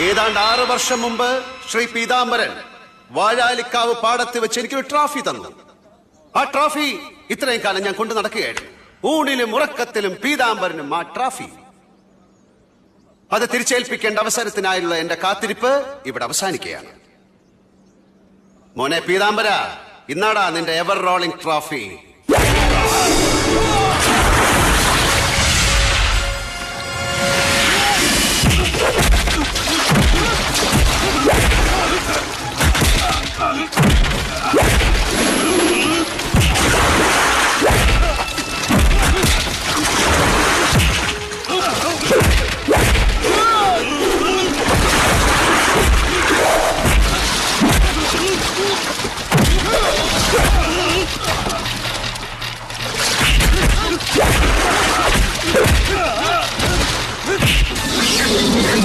ഏതാണ്ട് 6 വർഷം മുമ്പ് ശ്രീ പീതാംബരൻ വാഴാലിക്കാവ് പാടത്ത് വെച്ച് എനിക്കൊരു ട്രോഫി തന്നു. ആ ട്രോഫി ഇത്രയും കാലം ഞാൻ കൊണ്ടു നടക്കുകയായിരുന്നു. ഊണിലും ഉറക്കത്തിലും പീതാംബരനും ആ ട്രോഫി. അത് തിരിച്ചേൽപ്പിക്കേണ്ട അവസരത്തിനായുള്ള എന്റെ കാത്തിരിപ്പ് ഇവിടെ അവസാനിക്കുകയാണ്. മോനെ പീതാംബര, ഇന്നാടാ നിന്റെ എവർ റോളിംഗ് ട്രോഫി.